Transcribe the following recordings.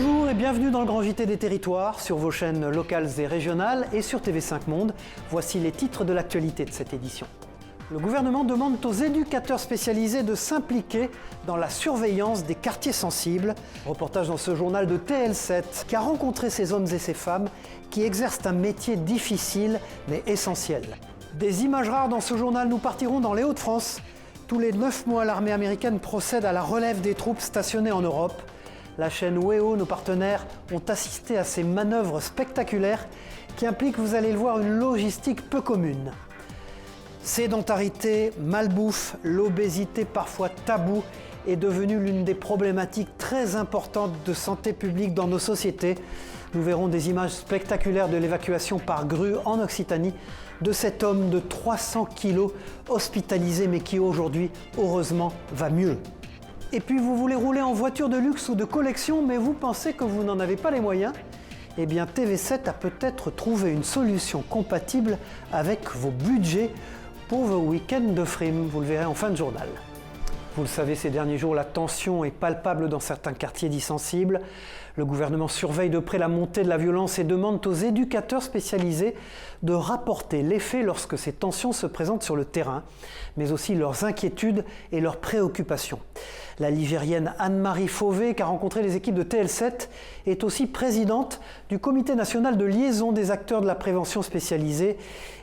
Bonjour et bienvenue dans le Grand JT des Territoires, sur vos chaînes locales et régionales et sur TV5 Monde. Voici les titres de l'actualité de cette édition. Le gouvernement demande aux éducateurs spécialisés de s'impliquer dans la surveillance des quartiers sensibles. Reportage dans ce journal de TL7 qui a rencontré ces hommes et ces femmes qui exercent un métier difficile mais essentiel. Des images rares dans ce journal, nous partirons dans les Hauts-de-France. Tous les 9 mois, l'armée américaine procède à la relève des troupes stationnées en Europe. La chaîne WEO, nos partenaires, ont assisté à ces manœuvres spectaculaires qui impliquent, vous allez le voir, une logistique peu commune. Sédentarité, malbouffe, l'obésité parfois taboue est devenue l'une des problématiques très importantes de santé publique dans nos sociétés. Nous verrons des images spectaculaires de l'évacuation par grue en Occitanie de cet homme de 300 kilos hospitalisé mais qui aujourd'hui, heureusement, va mieux. Et puis vous voulez rouler en voiture de luxe ou de collection mais vous pensez que vous n'en avez pas les moyens ? Eh bien TV7 a peut-être trouvé une solution compatible avec vos budgets pour vos week-ends de frime. Vous le verrez en fin de journal. Vous le savez, ces derniers jours, la tension est palpable dans certains quartiers dits sensibles. Le gouvernement surveille de près la montée de la violence et demande aux éducateurs spécialisés de rapporter les faits lorsque ces tensions se présentent sur le terrain, mais aussi leurs inquiétudes et leurs préoccupations. La Ligérienne Anne-Marie Fauvé, qui a rencontré les équipes de TL7, est aussi présidente du Comité national de liaison des acteurs de la prévention spécialisée.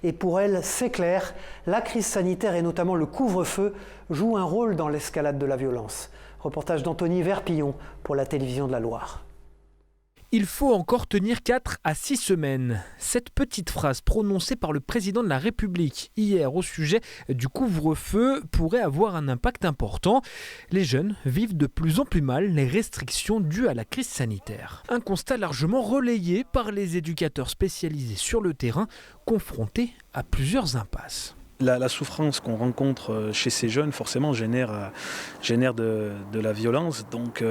Et pour elle, c'est clair, la crise sanitaire et notamment le couvre-feu jouent un rôle dans l'escalade de la violence. Reportage d'Anthony Verpillon pour la télévision de la Loire. Il faut encore tenir 4 à 6 semaines. Cette petite phrase prononcée par le président de la République hier au sujet du couvre-feu pourrait avoir un impact important. Les jeunes vivent de plus en plus mal les restrictions dues à la crise sanitaire. Un constat largement relayé par les éducateurs spécialisés sur le terrain, confrontés à plusieurs impasses. La souffrance qu'on rencontre chez ces jeunes, forcément, génère de la violence. Donc,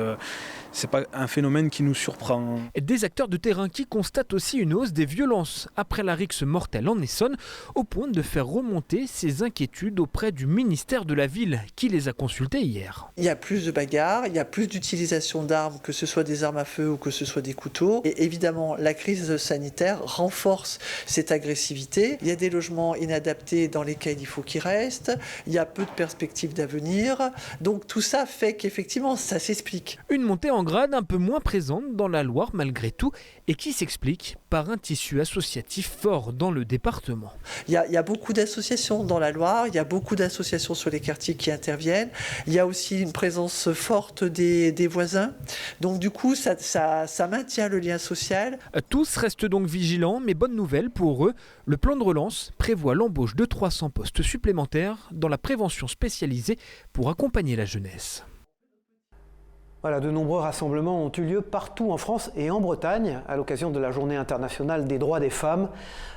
c'est pas un phénomène qui nous surprend. Des acteurs de terrain qui constatent aussi une hausse des violences après la rixe mortelle en Essonne, au point de faire remonter ces inquiétudes auprès du ministère de la Ville, qui les a consultés hier. Il y a plus de bagarres, il y a plus d'utilisation d'armes, que ce soit des armes à feu ou que ce soit des couteaux. Et évidemment, la crise sanitaire renforce cette agressivité. Il y a des logements inadaptés dans lesquels il faut qu'ils restent. Il y a peu de perspectives d'avenir. Donc tout ça fait qu'effectivement, ça s'explique. Une montée en grade un peu moins présente dans la Loire malgré tout et qui s'explique par un tissu associatif fort dans le département. Il y a beaucoup d'associations dans la Loire, il y a beaucoup d'associations sur les quartiers qui interviennent. Il y a aussi une présence forte des voisins. Donc du coup, ça maintient le lien social. Tous restent donc vigilants, mais bonne nouvelle pour eux, le plan de relance prévoit l'embauche de 300 postes supplémentaires dans la prévention spécialisée pour accompagner la jeunesse. Voilà, de nombreux rassemblements ont eu lieu partout en France et en Bretagne à l'occasion de la Journée internationale des droits des femmes.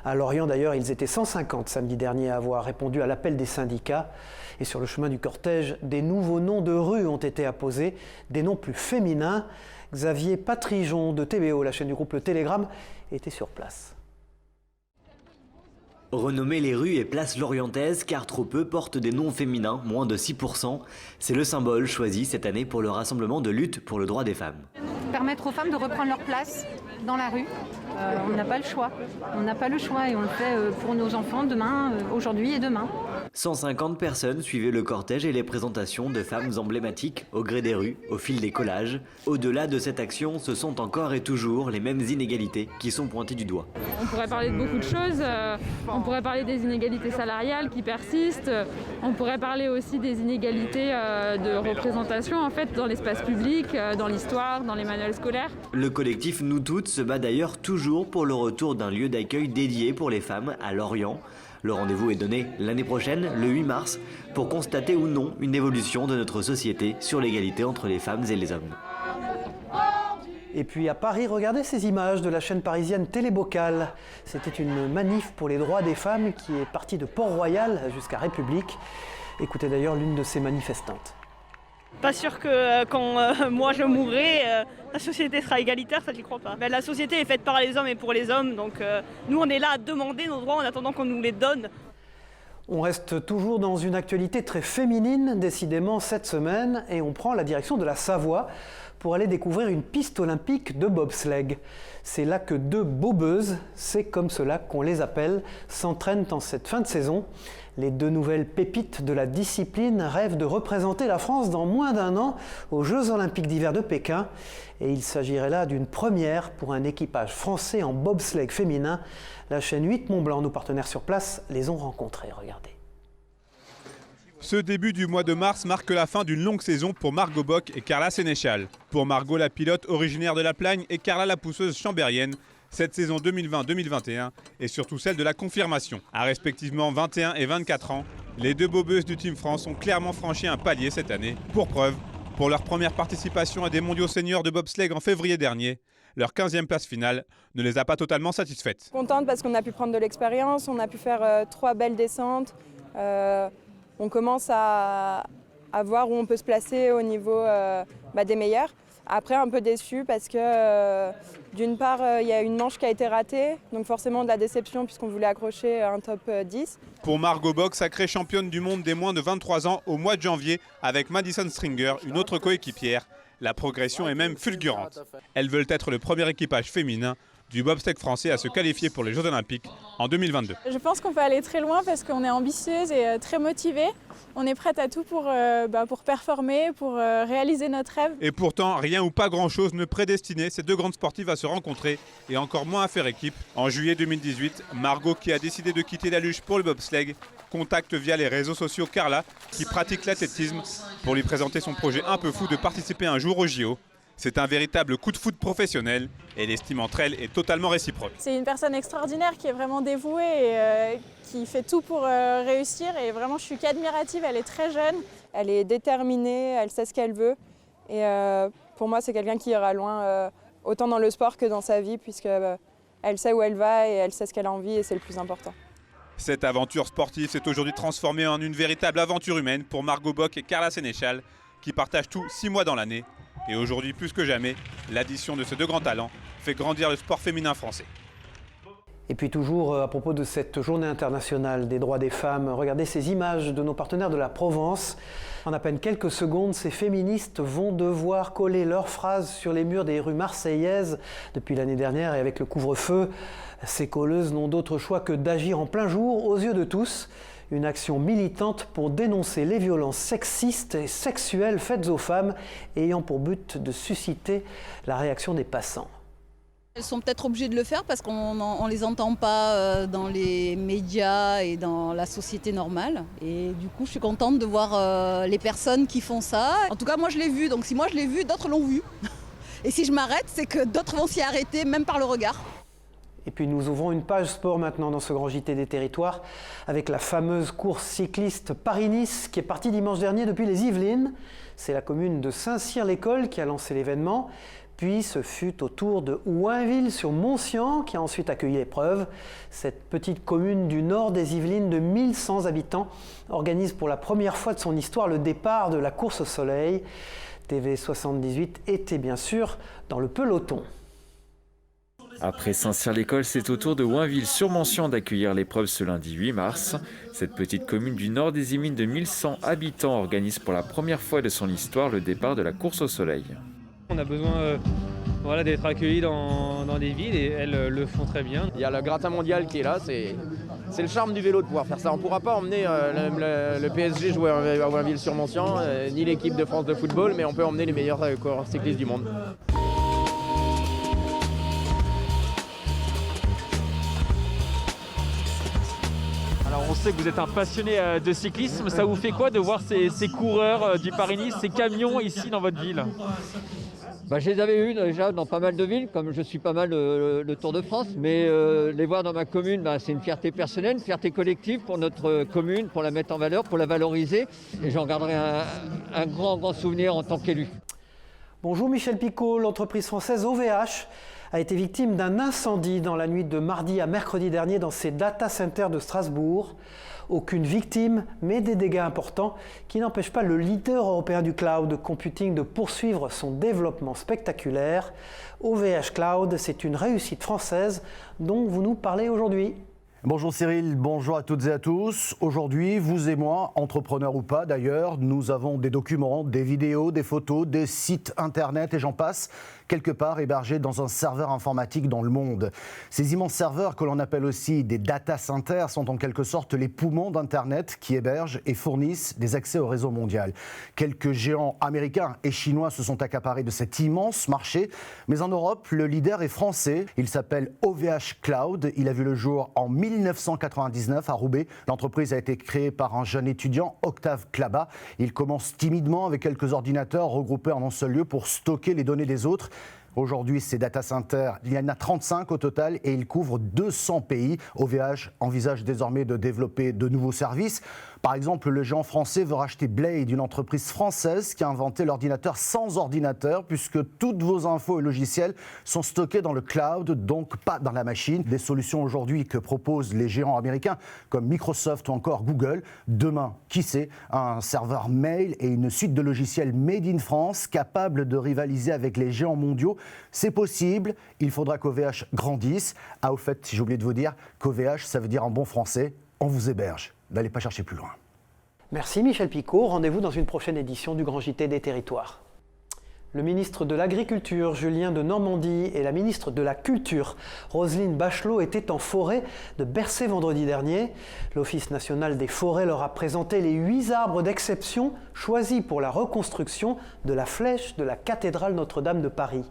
À Lorient d'ailleurs, ils étaient 150 samedi dernier à avoir répondu à l'appel des syndicats. Et sur le chemin du cortège, des nouveaux noms de rues ont été apposés, des noms plus féminins. Xavier Patrijon de TBO, la chaîne du groupe Le Télégramme, était sur place. Renommer les rues et places lorientaises car trop peu portent des noms féminins, moins de 6%. C'est le symbole choisi cette année pour le rassemblement de lutte pour le droit des femmes. Permettre aux femmes de reprendre leur place dans la rue. On n'a pas le choix. On n'a pas le choix et on le fait pour nos enfants demain, aujourd'hui et demain. 150 personnes suivaient le cortège et les présentations de femmes emblématiques au gré des rues, au fil des collages. Au-delà de cette action, ce sont encore et toujours les mêmes inégalités qui sont pointées du doigt. On pourrait parler de beaucoup de choses. On pourrait parler des inégalités salariales qui persistent. On pourrait parler aussi des inégalités de représentation en fait, dans l'espace public, dans l'histoire, dans les manuels scolaires. Le collectif Nous Toutes se bat d'ailleurs toujours pour le retour d'un lieu d'accueil dédié pour les femmes à Lorient. Le rendez-vous est donné l'année prochaine, le 8 mars, pour constater ou non une évolution de notre société sur l'égalité entre les femmes et les hommes. Et puis à Paris, regardez ces images de la chaîne parisienne Télébocal. C'était une manif pour les droits des femmes qui est partie de Port-Royal jusqu'à République. Écoutez d'ailleurs l'une de ces manifestantes. Pas sûr que quand moi je mourrai, la société sera égalitaire, ça j'y crois pas. La société est faite par les hommes et pour les hommes, donc nous on est là à demander nos droits en attendant qu'on nous les donne. On reste toujours dans une actualité très féminine, décidément cette semaine, et on prend la direction de la Savoie pour aller découvrir une piste olympique de bobsleigh. C'est là que 2 bobeuses, c'est comme cela qu'on les appelle, s'entraînent en cette fin de saison. Les 2 nouvelles pépites de la discipline rêvent de représenter la France dans moins d'1 an aux Jeux Olympiques d'hiver de Pékin. Et il s'agirait là d'une première pour un équipage français en bobsleigh féminin. La chaîne 8 Mont-Blanc, nos partenaires sur place, les ont rencontrés. Regardez. Ce début du mois de mars marque la fin d'une longue saison pour Margot Bock et Carla Sénéchal. Pour Margot, la pilote originaire de la Plagne, et Carla, la pousseuse chambérienne, cette saison 2020-2021 est surtout celle de la confirmation. À respectivement 21 et 24 ans, les 2 bobeuses du Team France ont clairement franchi un palier cette année. Pour preuve, pour leur première participation à des mondiaux seniors de bobsleigh en février dernier, leur 15e place finale ne les a pas totalement satisfaites. Contente parce qu'on a pu prendre de l'expérience, on a pu faire 3 belles descentes. On commence à voir où on peut se placer au niveau des meilleurs. Après, un peu déçu parce que d'une part, il y a une manche qui a été ratée, donc forcément de la déception puisqu'on voulait accrocher un top 10. Pour Margot Bock, sacrée championne du monde des moins de 23 ans au mois de janvier avec Madison Stringer, une autre coéquipière, la progression est même fulgurante. Elles veulent être le premier équipage féminin du bobsleigh français à se qualifier pour les Jeux Olympiques en 2022. Je pense qu'on peut aller très loin parce qu'on est ambitieuse et très motivée. On est prête à tout pour performer, pour réaliser notre rêve. Et pourtant, rien ou pas grand-chose ne prédestinait ces 2 grandes sportives à se rencontrer et encore moins à faire équipe. En juillet 2018, Margot, qui a décidé de quitter la luge pour le bobsleigh, contacte via les réseaux sociaux Carla, qui pratique l'athlétisme, pour lui présenter son projet un peu fou de participer un jour au JO. C'est un véritable coup de foudre professionnel et l'estime entre elles est totalement réciproque. C'est une personne extraordinaire qui est vraiment dévouée et qui fait tout pour réussir. Et vraiment, je suis qu'admirative. Elle est très jeune, elle est déterminée, elle sait ce qu'elle veut. Et pour moi, c'est quelqu'un qui ira loin, autant dans le sport que dans sa vie, puisqu'elle sait où elle va et elle sait ce qu'elle a envie et c'est le plus important. Cette aventure sportive s'est aujourd'hui transformée en une véritable aventure humaine pour Margot Bock et Carla Sénéchal, qui partagent tout 6 mois dans l'année. Et aujourd'hui, plus que jamais, l'addition de ces 2 grands talents fait grandir le sport féminin français. Et puis toujours à propos de cette journée internationale des droits des femmes, regardez ces images de nos partenaires de la Provence. En à peine quelques secondes, ces féministes vont devoir coller leurs phrases sur les murs des rues marseillaises depuis l'année dernière et avec le couvre-feu. Ces colleuses n'ont d'autre choix que d'agir en plein jour aux yeux de tous. Une action militante pour dénoncer les violences sexistes et sexuelles faites aux femmes, ayant pour but de susciter la réaction des passants. Elles sont peut-être obligées de le faire parce qu'on ne les entend pas dans les médias et dans la société normale. Et du coup, je suis contente de voir les personnes qui font ça. En tout cas, moi je l'ai vu, donc si moi je l'ai vu, d'autres l'ont vu. Et si je m'arrête, c'est que d'autres vont s'y arrêter, même par le regard. Et puis nous ouvrons une page sport maintenant dans ce grand JT des territoires avec la fameuse course cycliste Paris-Nice qui est partie dimanche dernier depuis les Yvelines. C'est la commune de Saint-Cyr-l'École qui a lancé l'événement. Puis ce fut au tour de Ouinville-sur-Moncian qui a ensuite accueilli l'épreuve. Cette petite commune du nord des Yvelines de 1100 habitants organise pour la première fois de son histoire le départ de la course au soleil. TV78 était bien sûr dans le peloton. Après Saint-Cyr-l'École, c'est au tour de Ouinville-sur-Moncian d'accueillir l'épreuve ce lundi 8 mars. Cette petite commune du nord des Yvelines de 1100 habitants organise pour la première fois de son histoire le départ de la course au soleil. On a besoin d'être accueillis dans des villes et elles le font très bien. Il y a le gratin mondial qui est là, c'est le charme du vélo de pouvoir faire ça. On ne pourra pas emmener le PSG jouer à Ouinville-sur-Moncian, ni l'équipe de France de football, mais on peut emmener les meilleurs coureurs cyclistes du monde. Alors on sait que vous êtes un passionné de cyclisme, ça vous fait quoi de voir ces coureurs du Paris-Nice, ces camions ici dans votre ville ? Je les avais vus déjà dans pas mal de villes, comme je suis pas mal le Tour de France, mais les voir dans ma commune, c'est une fierté personnelle, une fierté collective pour notre commune, pour la mettre en valeur, pour la valoriser, et j'en garderai un grand souvenir en tant qu'élu. Bonjour Michel Picot, l'entreprise française OVH a été victime d'un incendie dans la nuit de mardi à mercredi dernier dans ses data centers de Strasbourg. Aucune victime, mais des dégâts importants qui n'empêchent pas le leader européen du cloud computing de poursuivre son développement spectaculaire. OVH Cloud, c'est une réussite française dont vous nous parlez aujourd'hui. Bonjour Cyril, bonjour à toutes et à tous. Aujourd'hui, vous et moi, entrepreneurs ou pas d'ailleurs, nous avons des documents, des vidéos, des photos, des sites internet et j'en passe, quelque part hébergés dans un serveur informatique dans le monde. Ces immenses serveurs que l'on appelle aussi des data centers sont en quelque sorte les poumons d'Internet qui hébergent et fournissent des accès au réseau mondial. Quelques géants américains et chinois se sont accaparés de cet immense marché, mais en Europe, le leader est français. Il s'appelle OVH Cloud. Il a vu le jour en 1999 à Roubaix. L'entreprise a été créée par un jeune étudiant, Octave Klaba. Il commence timidement avec quelques ordinateurs regroupés en un seul lieu pour stocker les données des autres. Aujourd'hui, ces data centers, il y en a 35 au total et ils couvrent 200 pays. OVH envisage désormais de développer de nouveaux services. Par exemple, le géant français veut racheter Blade, une entreprise française qui a inventé l'ordinateur sans ordinateur, puisque toutes vos infos et logiciels sont stockés dans le cloud, donc pas dans la machine. Des solutions aujourd'hui que proposent les géants américains comme Microsoft ou encore Google. Demain, qui sait, un serveur mail et une suite de logiciels made in France capables de rivaliser avec les géants mondiaux. C'est possible, il faudra qu'OVH grandisse. Ah, au fait, si j'ai oublié de vous dire qu'OVH, ça veut dire en bon français, on vous héberge. N'allez pas chercher plus loin. Merci Michel Picot. Rendez-vous dans une prochaine édition du Grand JT des Territoires. Le ministre de l'Agriculture, Julien de Normandie, et la ministre de la Culture, Roselyne Bachelot, étaient en forêt de Bercé vendredi dernier. L'Office national des forêts leur a présenté les 8 arbres d'exception choisis pour la reconstruction de la flèche de la cathédrale Notre-Dame de Paris.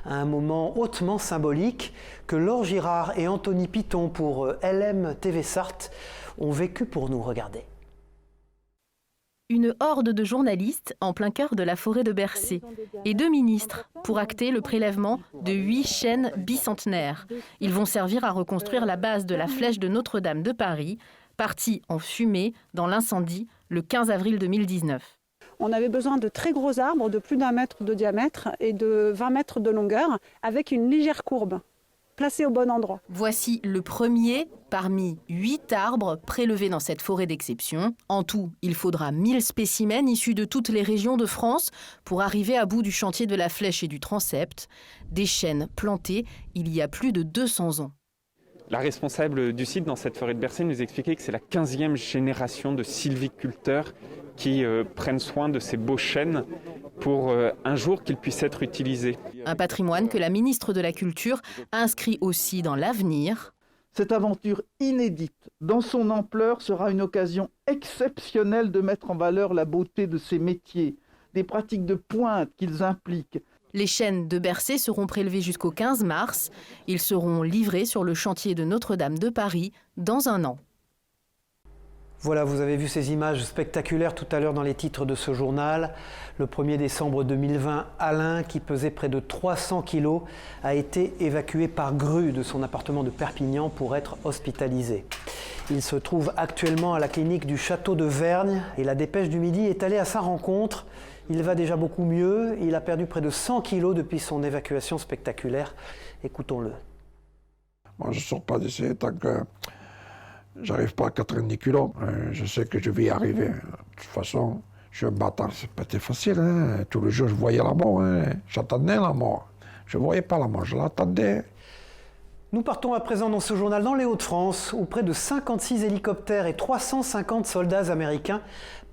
Un moment hautement symbolique que Laure Girard et Anthony Piton pour LM TV Sarthe ont vécu pour nous. Regarder. Une horde de journalistes en plein cœur de la forêt de Bercé et 2 ministres pour acter le prélèvement de 8 chênes bicentenaires. Ils vont servir à reconstruire la base de la flèche de Notre-Dame de Paris, partie en fumée dans l'incendie le 15 avril 2019. On avait besoin de très gros arbres de plus d'1 mètre de diamètre et de 20 mètres de longueur avec une légère courbe, placée au bon endroit. Voici le premier parmi 8 arbres prélevés dans cette forêt d'exception. En tout, il faudra 1000 spécimens issus de toutes les régions de France pour arriver à bout du chantier de la flèche et du transept. Des chênes plantés il y a plus de 200 ans. La responsable du site dans cette forêt de Bercé nous expliquait que c'est la 15e génération de sylviculteurs qui prennent soin de ces beaux chênes pour un jour qu'ils puissent être utilisés. Un patrimoine que la ministre de la Culture inscrit aussi dans l'avenir. Cette aventure inédite, dans son ampleur, sera une occasion exceptionnelle de mettre en valeur la beauté de ces métiers, des pratiques de pointe qu'ils impliquent. Les chênes de Bercé seront prélevés jusqu'au 15 mars. Ils seront livrés sur le chantier de Notre-Dame de Paris dans 1 an. Voilà, vous avez vu ces images spectaculaires tout à l'heure dans les titres de ce journal. Le 1er décembre 2020, Alain, qui pesait près de 300 kilos, a été évacué par grue de son appartement de Perpignan pour être hospitalisé. Il se trouve actuellement à la clinique du château de Vergne et la Dépêche du Midi est allée à sa rencontre. Il va déjà beaucoup mieux, il a perdu près de 100 kilos depuis son évacuation spectaculaire. Écoutons-le. Moi, je ne sors pas d'ici tant que j'arrive pas à 90 kilos. Je sais que je vais y arriver. De toute façon, je suis un bâtard, c'est pas été facile. Hein. Tous les jours, je voyais la mort. Hein. J'attendais la mort. Je ne voyais pas la mort, je l'attendais. Nous partons à présent dans ce journal dans les Hauts-de-France, où près de 56 hélicoptères et 350 soldats américains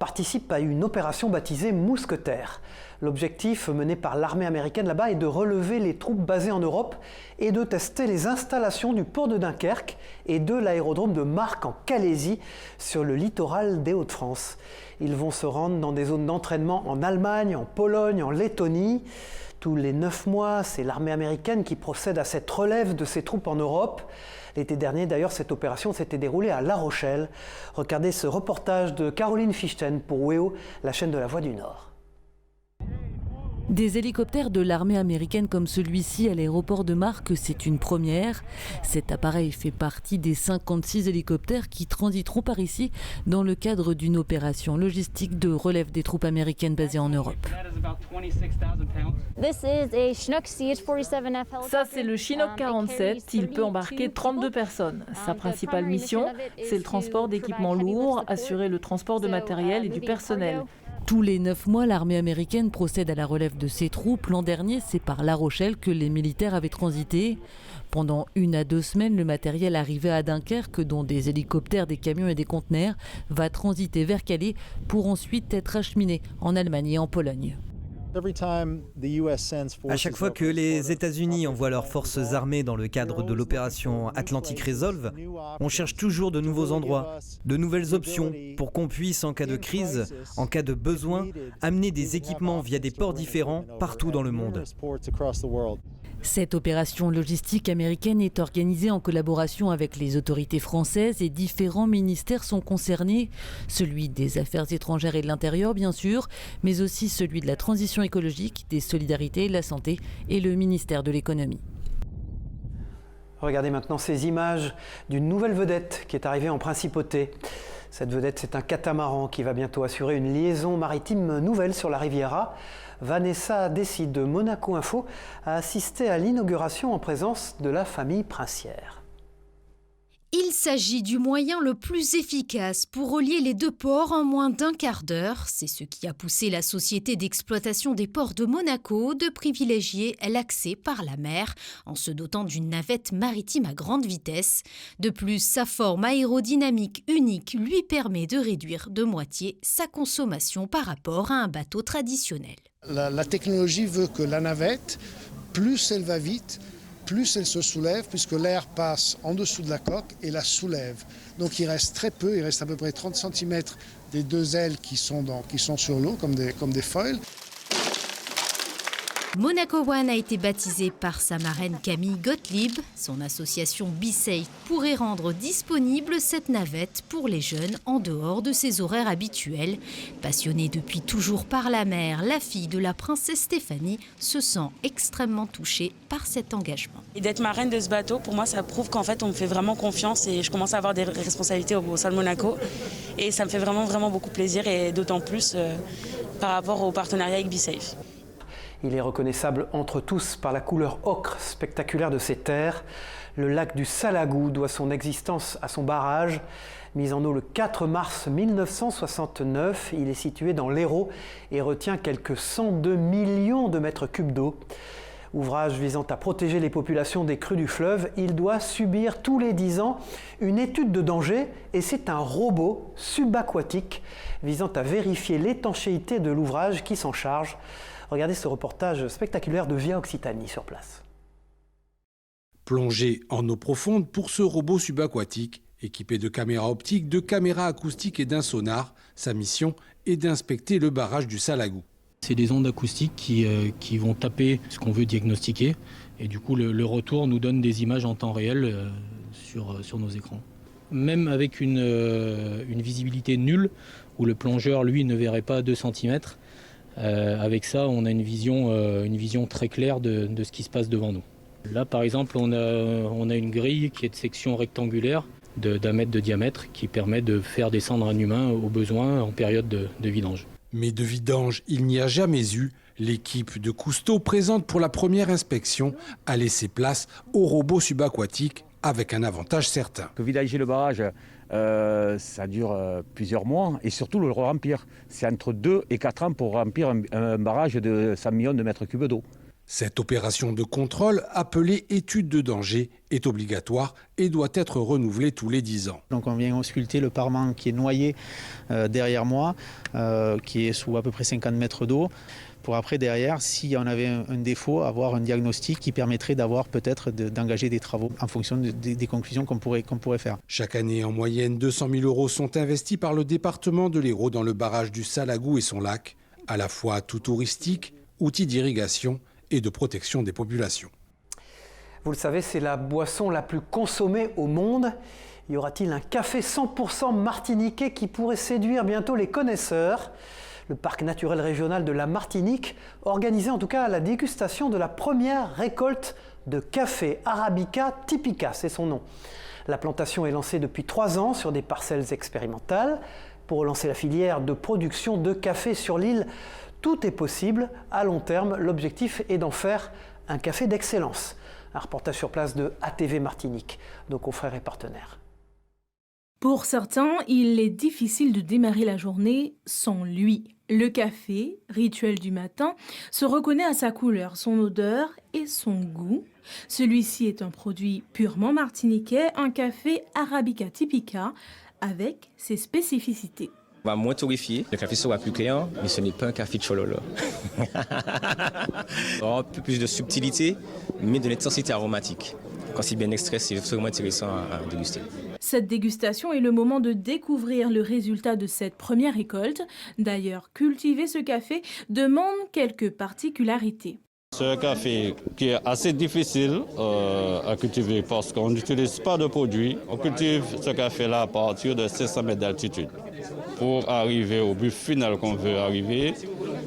participent à une opération baptisée Mousquetaire. L'objectif mené par l'armée américaine là-bas est de relever les troupes basées en Europe et de tester les installations du port de Dunkerque et de l'aérodrome de Marques en Calaisie sur le littoral des Hauts-de-France. Ils vont se rendre dans des zones d'entraînement en Allemagne, en Pologne, en Lettonie. Tous les 9 mois, c'est l'armée américaine qui procède à cette relève de ses troupes en Europe. L'été dernier, d'ailleurs, cette opération s'était déroulée à La Rochelle. Regardez ce reportage de Caroline Fichten pour WEO, la chaîne de la Voix du Nord. Des hélicoptères de l'armée américaine comme celui-ci à l'aéroport de Marques, c'est une première. Cet appareil fait partie des 56 hélicoptères qui transiteront par ici dans le cadre d'une opération logistique de relève des troupes américaines basées en Europe. Ça, c'est le Chinook 47. Il peut embarquer 32 personnes. Sa principale mission, c'est le transport d'équipements lourds, assurer le transport de matériel et du personnel. Tous les 9 mois, l'armée américaine procède à la relève de ses troupes. L'an dernier, c'est par La Rochelle que les militaires avaient transité. Pendant 1 à 2 semaines, le matériel arrivé à Dunkerque, dont des hélicoptères, des camions et des conteneurs, va transiter vers Calais pour ensuite être acheminé en Allemagne et en Pologne. À chaque fois que les États-Unis envoient leurs forces armées dans le cadre de l'opération Atlantic Resolve, on cherche toujours de nouveaux endroits, de nouvelles options pour qu'on puisse, en cas de crise, en cas de besoin, amener des équipements via des ports différents partout dans le monde. Cette opération logistique américaine est organisée en collaboration avec les autorités françaises et différents ministères sont concernés. Celui des Affaires étrangères et de l'Intérieur, bien sûr, mais aussi celui de la transition écologique, des solidarités, de la santé et le ministère de l'économie. Regardez maintenant ces images d'une nouvelle vedette qui est arrivée en principauté. Cette vedette, c'est un catamaran qui va bientôt assurer une liaison maritime nouvelle sur la Riviera. Vanessa Dessy de Monaco Info a assisté à l'inauguration en présence de la famille princière. Il s'agit du moyen le plus efficace pour relier les deux ports en moins d'1 quart d'heure. C'est ce qui a poussé la société d'exploitation des ports de Monaco de privilégier l'accès par la mer en se dotant d'une navette maritime à grande vitesse. De plus, sa forme aérodynamique unique lui permet de réduire de moitié sa consommation par rapport à un bateau traditionnel. La technologie veut que la navette, plus elle va vite, plus elle se soulève, puisque l'air passe en dessous de la coque et la soulève. Donc il reste très peu, il reste à peu près 30 cm des deux ailes qui sont sur l'eau, comme des foils. Monaco One a été baptisé par sa marraine Camille Gottlieb. Son association BeSafe pourrait rendre disponible cette navette pour les jeunes en dehors de ses horaires habituels. Passionnée depuis toujours par la mer, la fille de la princesse Stéphanie se sent extrêmement touchée par cet engagement. Et d'être marraine de ce bateau, pour moi, ça prouve qu'en fait, on me fait vraiment confiance et je commence à avoir des responsabilités au sein de Monaco. Et ça me fait vraiment beaucoup plaisir et d'autant plus par rapport au partenariat avec BeSafe. Il est reconnaissable entre tous par la couleur ocre spectaculaire de ses terres. Le lac du Salagou doit son existence à son barrage. Mis en eau le 4 mars 1969, il est situé dans l'Hérault et retient quelques 102 millions de mètres cubes d'eau. Ouvrage visant à protéger les populations des crues du fleuve, il doit subir tous les 10 ans une étude de danger et c'est un robot subaquatique visant à vérifier l'étanchéité de l'ouvrage qui s'en charge. Regardez ce reportage spectaculaire de Via Occitanie sur place. Plongé en eau profonde pour ce robot subaquatique, équipé de caméras optiques, de caméras acoustiques et d'un sonar, sa mission est d'inspecter le barrage du Salagou. C'est des ondes acoustiques qui vont taper ce qu'on veut diagnostiquer et du coup le retour nous donne des images en temps réel sur nos écrans. Même avec une visibilité nulle où le plongeur lui ne verrait pas 2 cm, avec ça on a une vision très claire de ce qui se passe devant nous. Là par exemple on a une grille qui est de section rectangulaire d'1 mètre de diamètre qui permet de faire descendre un humain au besoin en période de vidange. Mais de vidange, il n'y a jamais eu. L'équipe de Cousteau, présente pour la première inspection, a laissé place au robot subaquatique avec un avantage certain. Vidager le barrage, ça dure plusieurs mois et surtout le remplir. C'est entre 2 et 4 ans pour remplir un barrage de 100 millions de mètres cubes d'eau. Cette opération de contrôle, appelée étude de danger, est obligatoire et doit être renouvelée tous les 10 ans. Donc on vient ausculter le parement qui est noyé derrière moi, qui est sous à peu près 50 mètres d'eau, pour après derrière, si on avait un défaut, avoir un diagnostic qui permettrait d'avoir peut-être d'engager des travaux en fonction des conclusions qu'on pourrait faire. Chaque année, en moyenne, 200 000 € sont investis par le département de l'Hérault dans le barrage du Salagou et son lac, à la fois atout touristique, outil d'irrigation et de protection des populations. Vous le savez, c'est la boisson la plus consommée au monde. Y aura-t-il un café 100% martiniquais qui pourrait séduire bientôt les connaisseurs ? Le parc naturel régional de la Martinique organisait en tout cas la dégustation de la première récolte de café Arabica typica, c'est son nom. La plantation est lancée depuis 3 ans sur des parcelles expérimentales. Pour relancer la filière de production de café sur l'île, tout est possible. À long terme, l'objectif est d'en faire un café d'excellence. Un reportage sur place de ATV Martinique, nos confrères et partenaires. Pour certains, il est difficile de démarrer la journée sans lui. Le café, rituel du matin, se reconnaît à sa couleur, son odeur et son goût. Celui-ci est un produit purement martiniquais, un café Arabica Typica avec ses spécificités. On va moins torréfier, le café sera plus clair, mais ce n'est pas un café de chololo. Un peu plus de subtilité, mais de l'intensité aromatique. Quand c'est bien extrait, c'est vraiment intéressant à déguster. Cette dégustation est le moment de découvrir le résultat de cette première récolte. D'ailleurs, cultiver ce café demande quelques particularités. C'est un café qui est assez difficile à cultiver parce qu'on n'utilise pas de produits. On cultive ce café-là à partir de 500 mètres d'altitude pour arriver au but final qu'on veut arriver,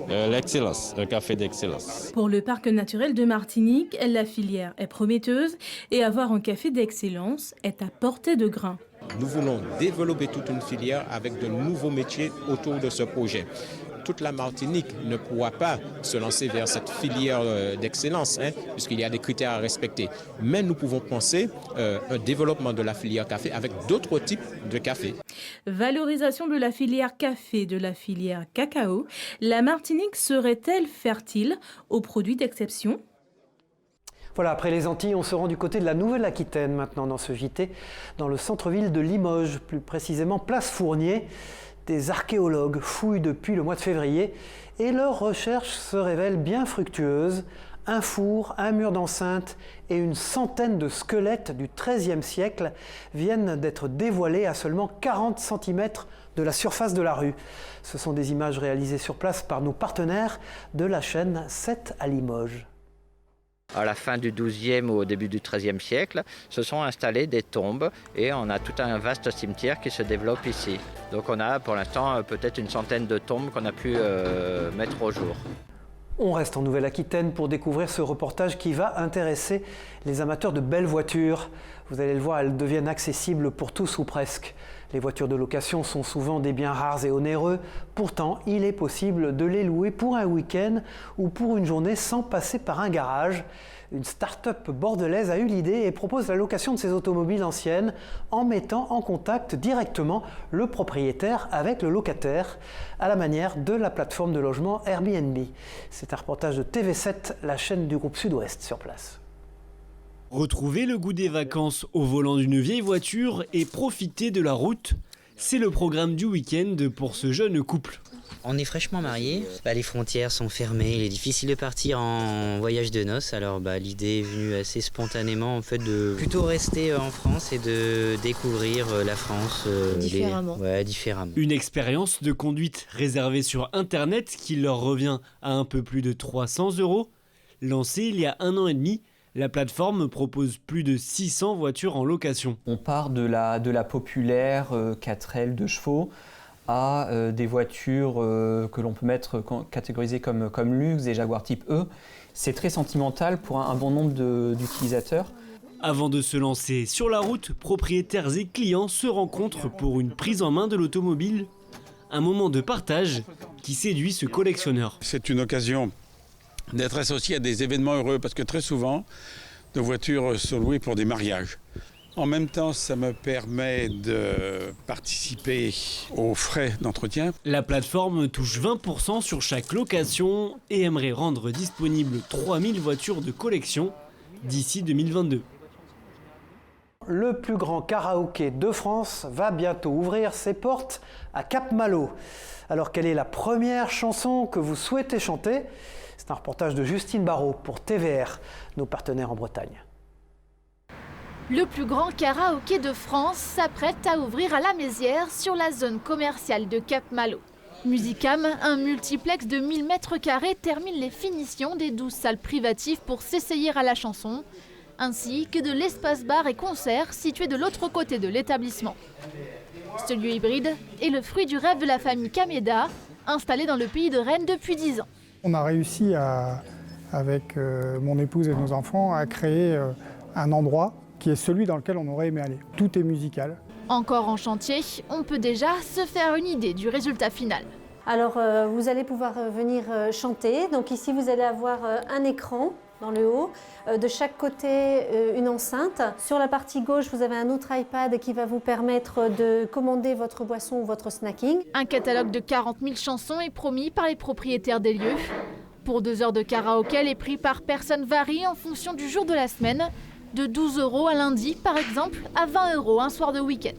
l'excellence, un café d'excellence. Pour le parc naturel de Martinique, la filière est prometteuse et avoir un café d'excellence est à portée de grain. Nous voulons développer toute une filière avec de nouveaux métiers autour de ce projet. Toute la Martinique ne pourra pas se lancer vers cette filière d'excellence, puisqu'il y a des critères à respecter. Mais nous pouvons penser un développement de la filière café avec d'autres types de café. Valorisation de la filière café, de la filière cacao. La Martinique serait-elle fertile aux produits d'exception ? Voilà, après les Antilles, on se rend du côté de la Nouvelle-Aquitaine maintenant dans ce JT, dans le centre-ville de Limoges, plus précisément place Fournier. Des archéologues fouillent depuis le mois de février et leurs recherches se révèlent bien fructueuses. Un four, un mur d'enceinte et une centaine de squelettes du XIIIe siècle viennent d'être dévoilés à seulement 40 cm de la surface de la rue. Ce sont des images réalisées sur place par nos partenaires de la chaîne 7 à Limoges. À la fin du XIIe ou au début du XIIIe siècle, se sont installées des tombes et on a tout un vaste cimetière qui se développe ici. Donc on a pour l'instant peut-être une centaine de tombes qu'on a pu mettre au jour. On reste en Nouvelle-Aquitaine pour découvrir ce reportage qui va intéresser les amateurs de belles voitures. Vous allez le voir, elles deviennent accessibles pour tous ou presque. Les voitures de location sont souvent des biens rares et onéreux. Pourtant, il est possible de les louer pour un week-end ou pour une journée sans passer par un garage. Une start-up bordelaise a eu l'idée et propose la location de ces automobiles anciennes en mettant en contact directement le propriétaire avec le locataire, à la manière de la plateforme de logement Airbnb. C'est un reportage de TV7, la chaîne du groupe Sud-Ouest sur place. Retrouver le goût des vacances au volant d'une vieille voiture et profiter de la route, c'est le programme du week-end pour ce jeune couple. On est fraîchement mariés, les frontières sont fermées, il est difficile de partir en voyage de noces, alors l'idée est venue assez spontanément en fait de plutôt rester en France et de découvrir la France différemment. Différemment. Une expérience de conduite réservée sur internet qui leur revient à un peu plus de 300 €. Lancée il y a 1 an et demi, la plateforme propose plus de 600 voitures en location. On part de la populaire 4L 2 chevaux à des voitures que l'on peut catégoriser comme luxe, des Jaguar type E. C'est très sentimental pour un bon nombre d'utilisateurs. Avant de se lancer sur la route, propriétaires et clients se rencontrent pour une prise en main de l'automobile. Un moment de partage qui séduit ce collectionneur. C'est une occasion d'être associé à des événements heureux parce que très souvent, nos voitures sont louées pour des mariages. En même temps, ça me permet de participer aux frais d'entretien. La plateforme touche 20% sur chaque location et aimerait rendre disponibles 3000 voitures de collection d'ici 2022. Le plus grand karaoké de France va bientôt ouvrir ses portes à Cap-Malo. Alors, quelle est la première chanson que vous souhaitez chanter ? C'est un reportage de Justine Barrault pour TVR, nos partenaires en Bretagne. Le plus grand karaoké de France s'apprête à ouvrir à la Mézières sur la zone commerciale de Cap-Malo. Musicam, un multiplex de 1000 m², termine les finitions des 12 salles privatives pour s'essayer à la chanson, ainsi que de l'espace bar et concert situé de l'autre côté de l'établissement. Ce lieu hybride est le fruit du rêve de la famille Kameda, installée dans le pays de Rennes depuis 10 ans. On a réussi, avec mon épouse et nos enfants, à créer un endroit qui est celui dans lequel on aurait aimé aller. Tout est musical. Encore en chantier, on peut déjà se faire une idée du résultat final. Alors vous allez pouvoir venir chanter. Donc ici vous allez avoir un écran dans le haut. De chaque côté, une enceinte. Sur la partie gauche, vous avez un autre iPad qui va vous permettre de commander votre boisson ou votre snacking. Un catalogue de 40 000 chansons est promis par les propriétaires des lieux. Pour 2 heures de karaoké, les prix par personne varient en fonction du jour de la semaine. De 12 € un lundi, par exemple, à 20 € un soir de week-end.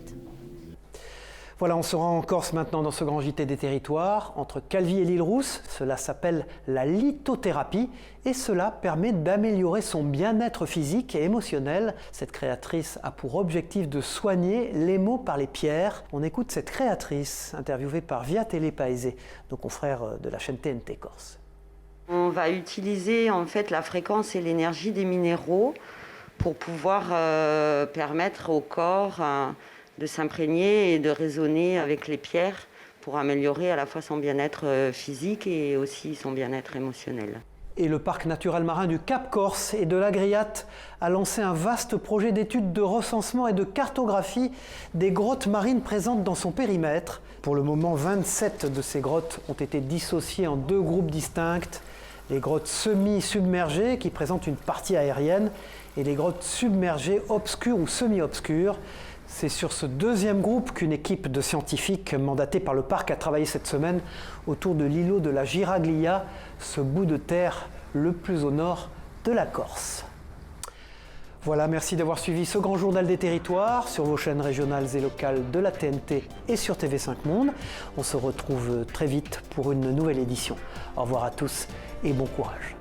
Voilà, on se rend en Corse maintenant dans ce grand JT des territoires, entre Calvi et l'Île-Rousse. Cela s'appelle la lithothérapie et cela permet d'améliorer son bien-être physique et émotionnel. Cette créatrice a pour objectif de soigner les maux par les pierres. On écoute cette créatrice, interviewée par Via Télé Paese, nos confrères de la chaîne TNT Corse. On va utiliser en fait la fréquence et l'énergie des minéraux pour pouvoir permettre au corps de s'imprégner et de résonner avec les pierres pour améliorer à la fois son bien-être physique et aussi son bien-être émotionnel. Et le parc naturel marin du Cap Corse et de l'Agriate a lancé un vaste projet d'étude de recensement et de cartographie des grottes marines présentes dans son périmètre. Pour le moment, 27 de ces grottes ont été dissociées en 2 groupes distincts. Les grottes semi-submergées qui présentent une partie aérienne et les grottes submergées obscures ou semi-obscures. C'est sur ce 2e groupe qu'une équipe de scientifiques mandatée par le parc a travaillé cette semaine autour de l'îlot de la Giraglia, ce bout de terre le plus au nord de la Corse. Voilà, merci d'avoir suivi ce grand journal des territoires sur vos chaînes régionales et locales de la TNT et sur TV5 Monde. On se retrouve très vite pour une nouvelle édition. Au revoir à tous et bon courage.